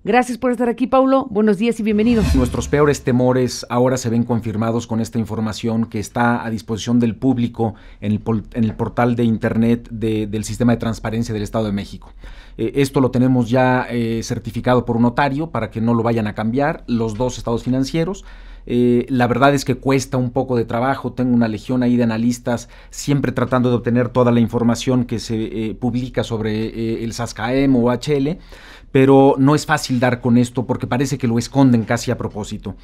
Gracias por estar aquí, Paulo. Buenos días y bienvenido. Nuestros peores temores ahora se ven confirmados con esta información que está a disposición del público en el portal de internet del Sistema de Transparencia del Estado de México. Esto lo tenemos ya certificado por un notario para que no lo vayan a cambiar, los dos estados financieros. La verdad es que cuesta un poco de trabajo, tengo una legión ahí de analistas siempre tratando de obtener toda la información que se publica sobre el SASCAEM o HL, pero no es fácil dar con esto porque parece que lo esconden casi a propósito.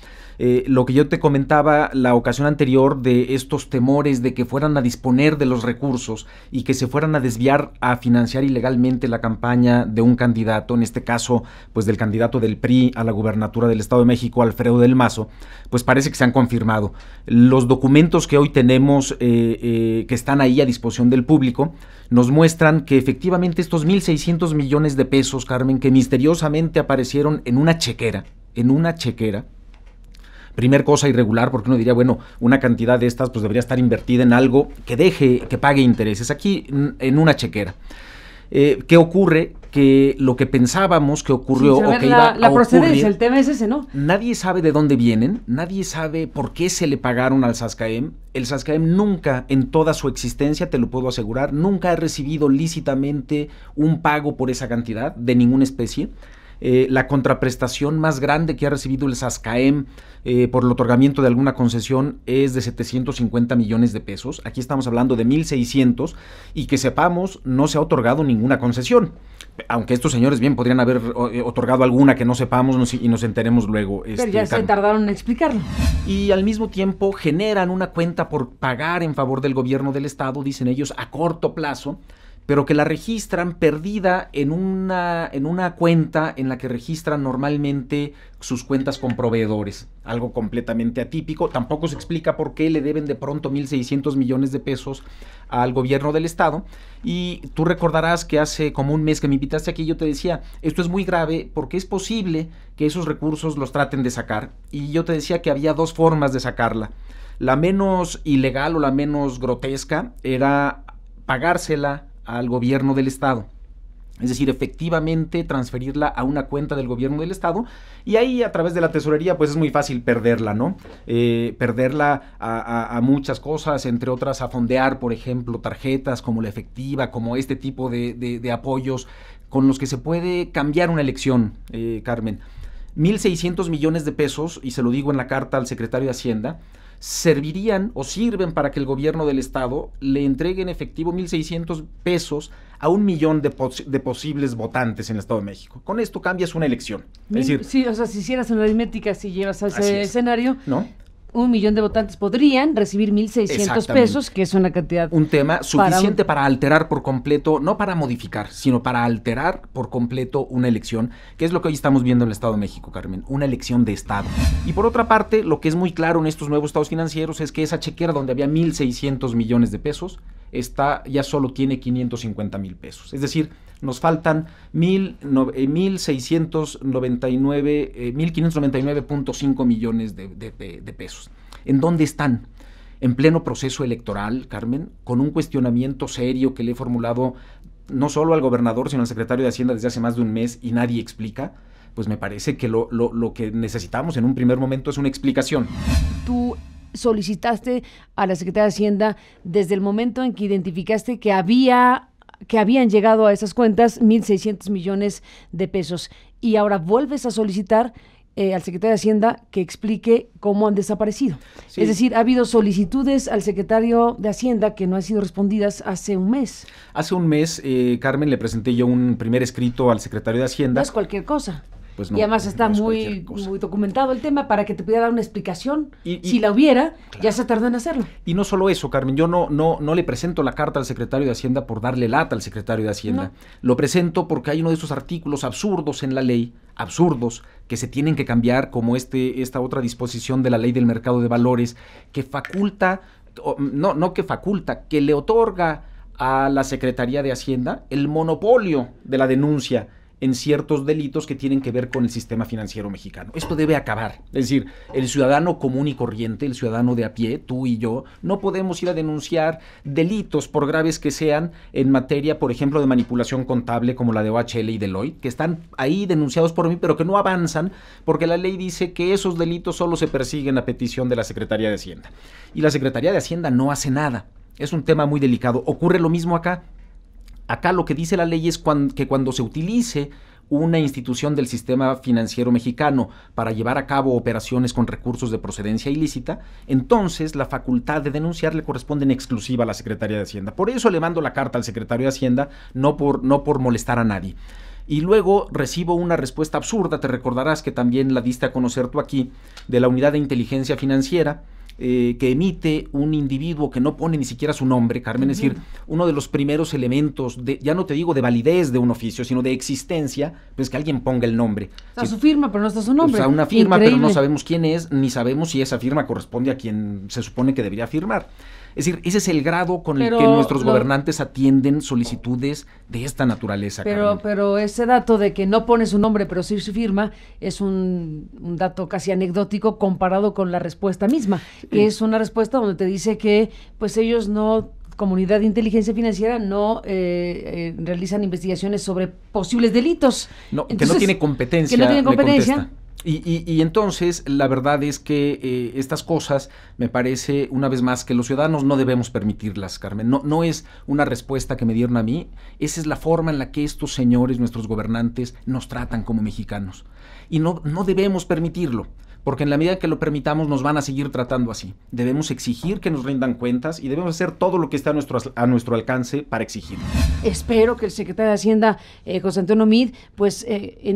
Lo que yo te comentaba la ocasión anterior de estos temores de que fueran a disponer de los recursos y que se fueran a desviar a financiar ilegalmente la campaña de un candidato, en este caso pues del candidato del PRI a la gubernatura del Estado de México, Alfredo del Mazo, pues parece que se han confirmado. Los documentos que hoy tenemos que están ahí a disposición del público nos muestran que efectivamente estos 1,600 millones de pesos, Carmen, que misteriosamente aparecieron en una chequera, primer cosa irregular, porque uno diría, bueno, una cantidad de estas pues debería estar invertida en algo que pague intereses. Aquí en una chequera. ¿Qué ocurre? Que lo que pensábamos que ocurrió o que iba a la procedencia, ocurrir, el tema es ese, ¿no? Nadie sabe de dónde vienen, nadie sabe por qué se le pagaron al SASCAEM. El SASCAEM nunca, en toda su existencia, te lo puedo asegurar, nunca ha recibido lícitamente un pago por esa cantidad de ninguna especie. La contraprestación más grande que ha recibido el SASCAEM por el otorgamiento de alguna concesión es de 750 millones de pesos. Aquí estamos hablando de 1,600 y que sepamos no se ha otorgado ninguna concesión. Aunque estos señores bien podrían haber otorgado alguna que no sepamos y nos enteremos luego. Pero ya se tardaron en explicarlo. Y al mismo tiempo generan una cuenta por pagar en favor del gobierno del estado, dicen ellos, a corto plazo, pero que la registran perdida en una cuenta en la que registran normalmente sus cuentas con proveedores, algo completamente atípico. Tampoco se explica por qué le deben de pronto 1,600 millones de pesos al gobierno del estado. Y tú recordarás que hace como un mes que me invitaste aquí, yo te decía, esto es muy grave porque es posible que esos recursos los traten de sacar. Y yo te decía que había dos formas de sacarla. La menos ilegal o la menos grotesca era pagársela al gobierno del estado, es decir, efectivamente transferirla a una cuenta del gobierno del estado, y ahí a través de la tesorería pues es muy fácil perderla, ¿no? Perderla a muchas cosas, entre otras a fondear, por ejemplo, tarjetas como la efectiva, como este tipo de apoyos con los que se puede cambiar una elección, Carmen. 1,600 millones de pesos, y se lo digo en la carta al secretario de Hacienda, servirían o sirven para que el gobierno del estado le entregue en efectivo 1,600 pesos a 1 millón de posibles votantes en el Estado de México. Con esto cambias una elección. Es decir, sí, o sea, si hicieras una aritmética, si llevas a ese escenario, ¿no? 1 millón de votantes podrían recibir 1,600 pesos, que es una cantidad. Un tema suficiente para alterar por completo, no para modificar, sino para alterar por completo una elección, que es lo que hoy estamos viendo en el Estado de México, Carmen, una elección de Estado. Y por otra parte, lo que es muy claro en estos nuevos estados financieros es que esa chequera donde había 1,600 millones de pesos, ya solo tiene 550,000 pesos. Es decir, nos faltan 1,599.5 millones de pesos. ¿En dónde están? En pleno proceso electoral, Carmen, con un cuestionamiento serio que le he formulado no solo al gobernador, sino al secretario de Hacienda desde hace más de un mes y nadie explica. Pues me parece que lo que necesitamos en un primer momento es una explicación. Tú solicitaste a la Secretaría de Hacienda desde el momento en que identificaste que habían llegado a esas cuentas 1,600 millones de pesos, y ahora vuelves a solicitar al secretario de Hacienda que explique cómo han desaparecido. Sí. Es decir, ha habido solicitudes al secretario de Hacienda que no han sido respondidas hace un mes. Hace un mes, Carmen, le presenté yo un primer escrito al secretario de Hacienda. No es cualquier cosa. Pues no, y además está muy documentado el tema para que te pudiera dar una explicación. Si la hubiera, claro, ya se tardó en hacerlo. Y no solo eso, Carmen, yo no le presento la carta al secretario de Hacienda por darle lata al secretario de Hacienda. No. Lo presento porque hay uno de esos artículos absurdos en la ley, absurdos, que se tienen que cambiar, como esta otra disposición de la Ley del Mercado de Valores, que faculta, que le otorga a la Secretaría de Hacienda el monopolio de la denuncia en ciertos delitos que tienen que ver con el sistema financiero mexicano. Esto debe acabar. Es decir, el ciudadano común y corriente, el ciudadano de a pie, tú y yo, no podemos ir a denunciar delitos, por graves que sean, en materia, por ejemplo, de manipulación contable, como la de OHL y Deloitte, que están ahí denunciados por mí, pero que no avanzan, porque la ley dice que esos delitos solo se persiguen a petición de la Secretaría de Hacienda. Y la Secretaría de Hacienda no hace nada. Es un tema muy delicado. Ocurre lo mismo acá. Acá lo que dice la ley es que cuando se utilice una institución del sistema financiero mexicano para llevar a cabo operaciones con recursos de procedencia ilícita, entonces la facultad de denunciar le corresponde en exclusiva a la Secretaría de Hacienda. Por eso le mando la carta al secretario de Hacienda, no por molestar a nadie. Y luego recibo una respuesta absurda, te recordarás que también la diste a conocer tú aquí, de la Unidad de Inteligencia Financiera, que emite un individuo que no pone ni siquiera su nombre, Carmen, es decir, uno de los primeros elementos, ya no te digo de validez de un oficio, sino de existencia, pues que alguien ponga el nombre. Está su firma, pero no está su nombre. O sea, una firma, Increíble. pero no sabemos quién es, ni sabemos si esa firma corresponde a quien se supone que debería firmar. Es decir, ese es el grado con el que nuestros gobernantes atienden solicitudes de esta naturaleza. Pero ese dato de que no pone su nombre, pero sí su firma, es un dato casi anecdótico comparado con la respuesta misma, que es una respuesta donde te dice que pues ellos no, Comunidad de Inteligencia Financiera, no realizan investigaciones sobre posibles delitos. No, entonces, que no tiene competencia. Que no tiene competencia. Y entonces la verdad es que estas cosas me parece una vez más que los ciudadanos no debemos permitirlas, Carmen. No es una respuesta que me dieron a mí, esa es la forma en la que estos señores, nuestros gobernantes, nos tratan como mexicanos. Y no debemos permitirlo, porque en la medida que lo permitamos nos van a seguir tratando así. Debemos exigir que nos rindan cuentas y debemos hacer todo lo que esté a nuestro alcance para exigir. Espero que el secretario de Hacienda, José Antonio Meade, pues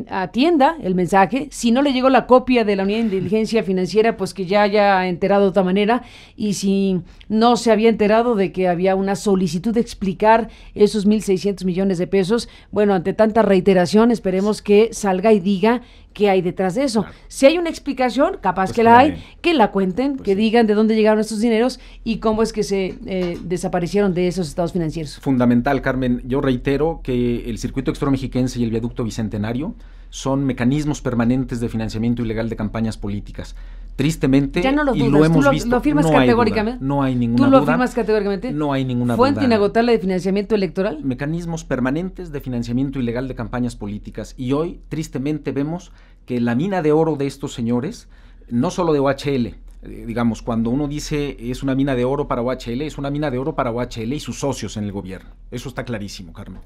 atienda el mensaje. Si no le llegó la copia de la Unidad de Inteligencia Financiera, pues que ya haya enterado de otra manera. Y si no se había enterado de que había una solicitud de explicar esos 1,600 millones de pesos, bueno, ante tanta reiteración, esperemos que salga y diga qué hay detrás de eso. Claro. Si hay una explicación, capaz pues que la hay, que la cuenten, pues que sí, digan de dónde llegaron estos dineros y cómo es que se desaparecieron de esos estados financieros. Fundamental, Carmen. Yo reitero que el Circuito Extramexiquense y el Viaducto Bicentenario son mecanismos permanentes de financiamiento ilegal de campañas políticas. Tristemente, ya no lo dudas, y lo hemos visto. ¿Lo afirmas categóricamente? No hay ninguna duda. ¿Tú lo afirmas categóricamente? No hay ninguna ¿Fuente duda. inagotable de financiamiento electoral? Mecanismos permanentes de financiamiento ilegal de campañas políticas. Y hoy, tristemente, vemos que la mina de oro de estos señores, no solo de OHL, digamos, cuando uno dice es una mina de oro para OHL, es una mina de oro para OHL y sus socios en el gobierno. Eso está clarísimo, Carmen.